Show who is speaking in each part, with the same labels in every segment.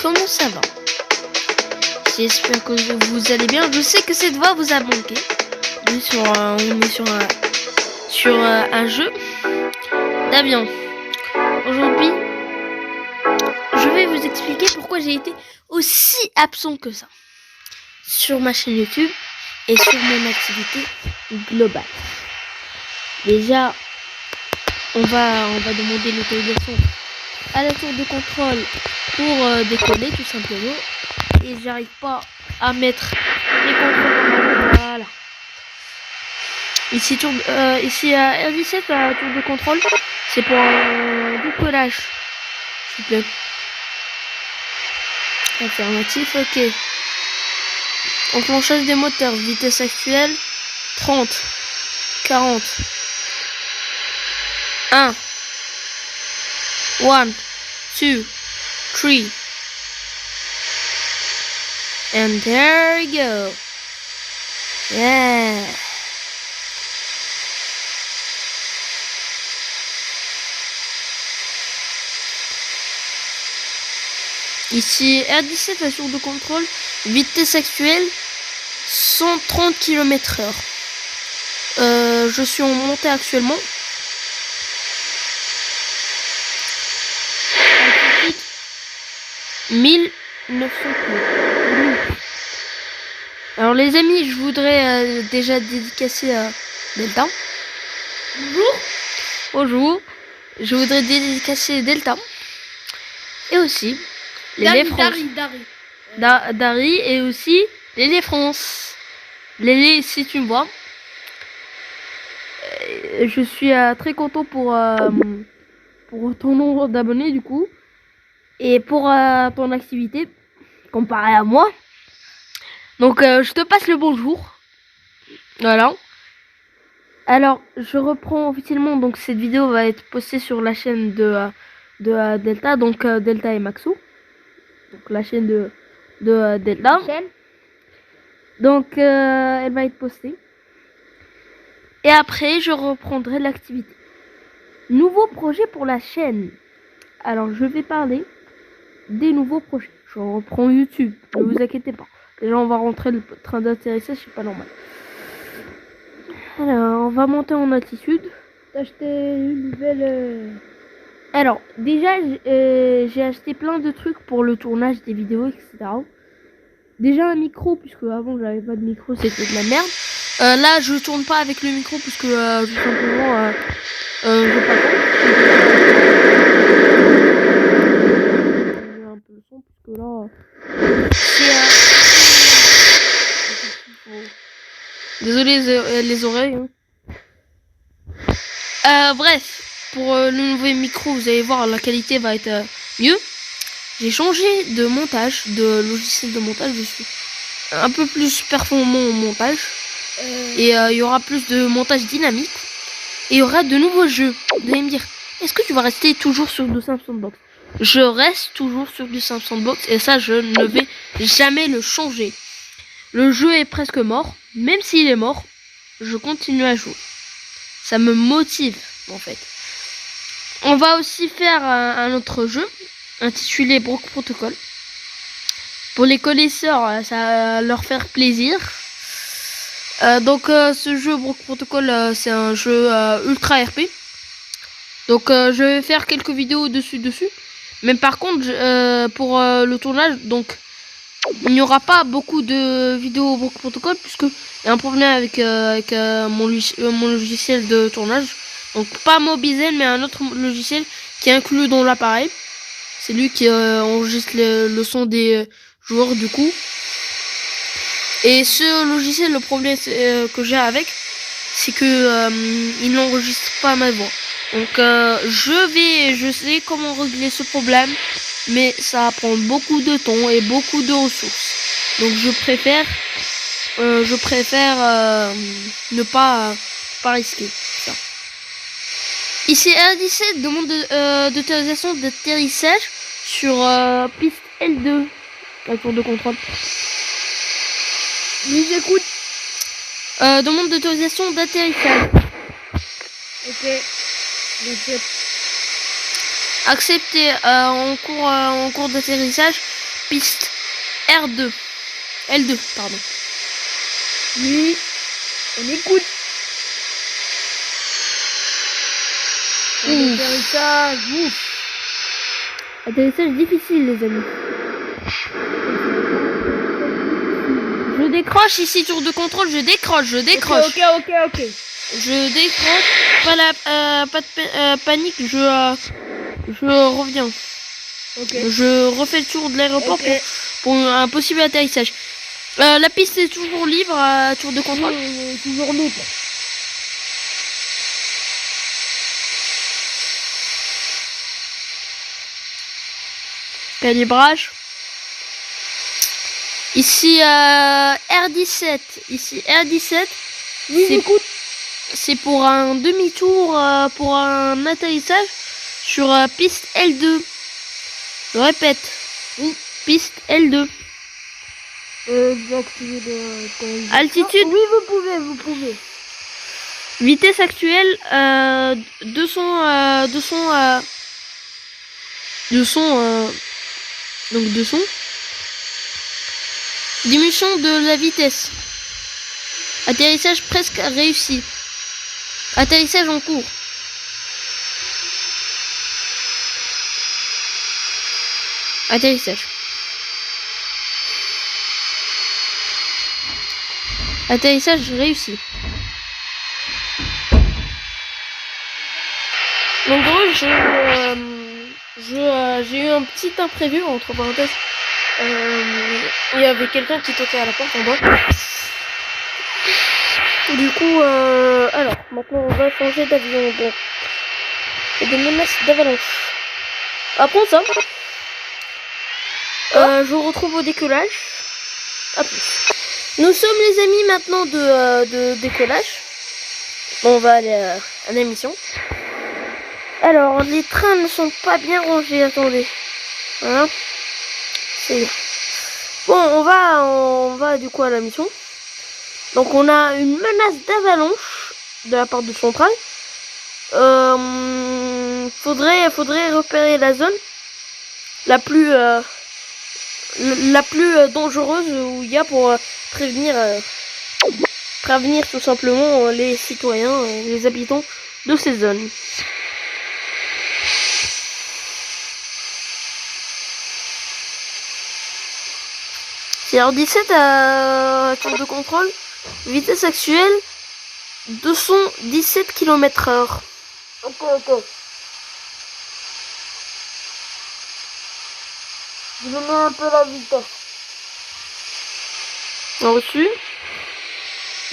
Speaker 1: Comment ça va? J'espère que vous allez bien. Je sais que cette voix vous a manqué. On est sur un jeu d'avion. Aujourd'hui, je vais vous expliquer pourquoi j'ai été aussi absent que ça sur ma chaîne YouTube et sur mon activité globale. Déjà, on va demander l'autorisation à la tour de contrôle pour décoller tout simplement. Et j'arrive pas à mettre les contrôles. Voilà. Ici à R17, la tour de contrôle, c'est pour un décollage. S'il vous plaît. Affirmatif, ok. Enclenchage des moteurs, vitesse actuelle 30, 40. 1, 2, 3. And there you go. Yeah. Ici R17, la tour de contrôle, vitesse actuelle 130 km/h. Je suis en montée actuellement. Altitude 1900 km. Alors les amis, je voudrais déjà dédicacer à Delta. Bonjour. Bonjour. Je voudrais dédicacer Delta. Et aussi Lélé France. Dari et aussi Lélé France. Lélé, si tu me vois. Je suis très content pour ton nombre d'abonnés du coup. Et pour ton activité comparé à moi. Donc je te passe le bonjour. Voilà. Alors je reprends officiellement, donc cette vidéo va être postée sur la chaîne de Delta, donc Delta et Maxou. Donc la chaîne de Delta. Donc elle va être postée. Et après je reprendrai l'activité. Nouveau projet pour la chaîne. Alors je vais parler des nouveaux projets. Je reprends YouTube, ne vous inquiétez pas. Déjà on va rentrer le train d'atterrissage, c'est pas normal. Alors on va monter en altitude.
Speaker 2: T'as acheté une nouvelle...
Speaker 1: Alors déjà j'ai acheté plein de trucs pour le tournage des vidéos, etc. Déjà un micro, puisque avant j'avais pas de micro, c'était de la merde. Là je tourne pas avec le micro puisque tout simplement j'ai pas le temps. J'ai un peu le son puisque là désolé les oreilles. Hein. Bref, pour le nouveau micro, vous allez voir, la qualité va être mieux. J'ai changé de montage, de logiciel de montage. Je suis un peu plus performant au montage. Et il y aura plus de montage dynamique. Et il y aura de nouveaux jeux. Vous allez me dire, est-ce que tu vas rester toujours sur du Sandbox? Je reste toujours sur du Sandbox. Et ça, je ne vais jamais le changer. Le jeu est presque mort. Même s'il est mort, je continue à jouer. Ça me motive, en fait. On va aussi faire un autre jeu intitulé Broke Protocol. Pour les connaisseurs, ça va leur faire plaisir. Donc ce jeu Broke Protocol, c'est un jeu ultra RP. Donc je vais faire quelques vidéos dessus. Mais par contre, pour le tournage, donc il n'y aura pas beaucoup de vidéos Broke Protocol puisque il y a un problème avec mon logiciel de tournage. Donc pas Mobizen, mais un autre logiciel qui est inclus dans l'appareil. C'est lui qui enregistre le son des joueurs du coup. Et ce logiciel, le problème que j'ai avec, c'est que il n'enregistre pas ma voix. Donc je sais comment régler ce problème, mais ça va prendre beaucoup de temps et beaucoup de ressources. Donc je préfère ne pas risquer ça. Ici R17 demande d'autorisation d'atterrissage sur piste L2, la tour de contrôle.
Speaker 2: Je vous écoute.
Speaker 1: Demande d'autorisation d'atterrissage.
Speaker 2: Ok. Donc,
Speaker 1: Accepté. En cours d'atterrissage. Piste R2. L2, pardon.
Speaker 2: oui, on écoute.
Speaker 1: Ouh.
Speaker 2: Atterrissage, ouf.
Speaker 1: Atterrissage difficile, les amis. Je décroche ici, tour de contrôle, je décroche.
Speaker 2: Ok.
Speaker 1: Je décroche. Pas de panique, je reviens.
Speaker 2: Ok.
Speaker 1: Je refais le tour de l'aéroport
Speaker 2: Ok.
Speaker 1: pour un possible atterrissage. La piste est toujours libre à tour de contrôle.
Speaker 2: Toujours libre.
Speaker 1: Calibrage. Ici R17. Ici R17.
Speaker 2: Oui,
Speaker 1: C'est-
Speaker 2: j'écoute.
Speaker 1: C'est pour un demi-tour, pour un atterrissage sur piste L2. Je répète. Oui, piste L2.
Speaker 2: D'activer le...
Speaker 1: Altitude.
Speaker 2: Oui, vous pouvez.
Speaker 1: Vitesse actuelle 200. Diminution de la vitesse. Atterrissage presque réussi. Atterrissage en cours. Atterrissage. Atterrissage réussi. En gros, j'ai eu un petit imprévu, entre parenthèses. Il y avait quelqu'un qui toquait à la porte en bas. Du coup, alors, maintenant on va changer d'avion. Donc, il y a des menaces d'avalanche. Après ça, je vous retrouve au décollage. À plus. Nous sommes les amis maintenant de décollage. Bon, on va aller à l'émission. Alors, les trains ne sont pas bien rangés, attendez. Voilà. C'est bon, on va du coup à la mission. Donc on a une menace d'avalanche de la part de Centrale. Faudrait repérer la zone la plus dangereuse où il y a pour prévenir tout simplement les citoyens, les habitants de ces zones. C'est R17 à tour de contrôle. Vitesse actuelle 217 km/h.
Speaker 2: Ok. Je me mets un peu la vitesse.
Speaker 1: Reçu.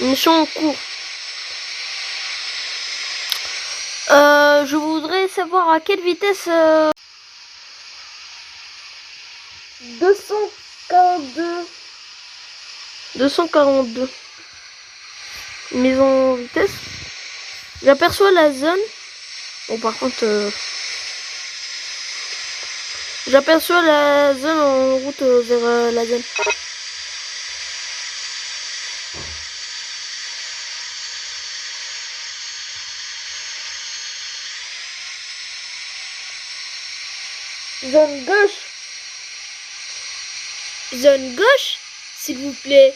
Speaker 1: Mission en cours. Je voudrais savoir à quelle vitesse 242. Mise en vitesse. J'aperçois la zone. Bon, par contre, j'aperçois la zone en route vers la zone.
Speaker 2: Zone gauche. Zone gauche, s'il vous plaît.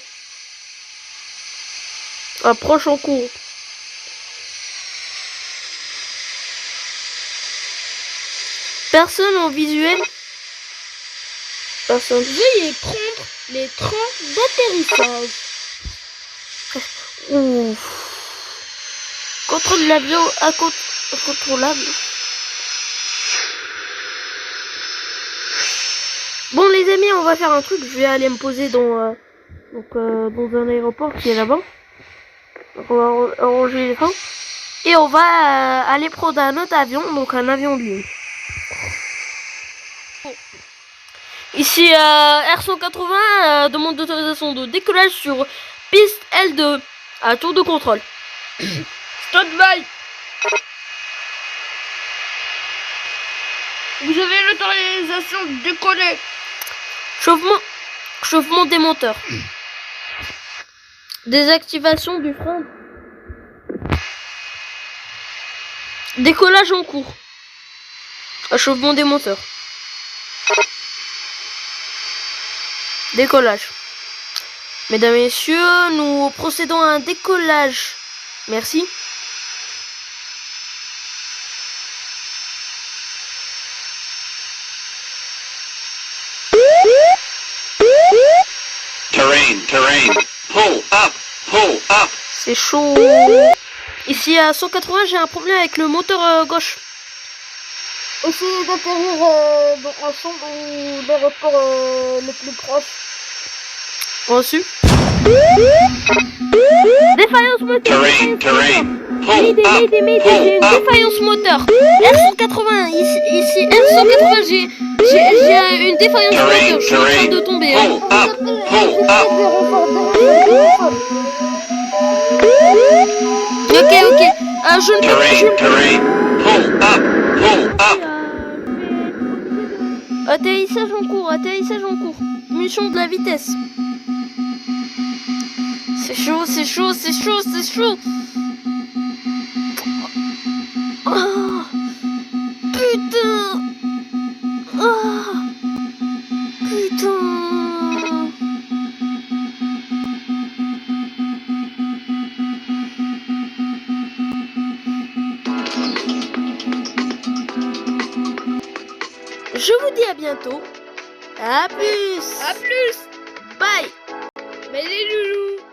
Speaker 1: Approche en cours. Personne en visuel. Personne.
Speaker 2: Veuillez prendre les trains d'atterrissage.
Speaker 1: Ouf. Contrôle l'avion incontrôlable. Bon les amis, on va faire un truc. Je vais aller me poser dans un aéroport qui est là-bas. Donc on va arranger les trains. Et on va aller prendre un autre avion, donc un avion de ligne. Ici R180, demande d'autorisation de décollage sur piste L2 à tour de contrôle.
Speaker 2: Stand-by. Vous avez l'autorisation de décoller.
Speaker 1: Chauffement des moteurs. Désactivation du frein. Décollage en cours. Achèvement des moteurs. Décollage. Mesdames et messieurs, nous procédons à un décollage. Merci.
Speaker 3: Terrain. Pull up.
Speaker 1: C'est chaud. Ici à 180, j'ai un problème avec le moteur gauche.
Speaker 2: Essayez d'atterrir dans un champ ou l'aéroport le plus proche.
Speaker 1: Reçu. Défaillance moteur.
Speaker 3: Terrain.
Speaker 1: Mayday, j'ai une défaillance moteur. R180, ici R180, j'ai une défaillance moteur. Je suis en train de tomber. Hein. Ok. Je ne peux. Atterrissage en cours. Mission de la vitesse. C'est chaud. Oh, putain. Oh, putain. Je vous dis à bientôt. À plus.
Speaker 2: A plus.
Speaker 1: Bye.
Speaker 2: Mais les loulous.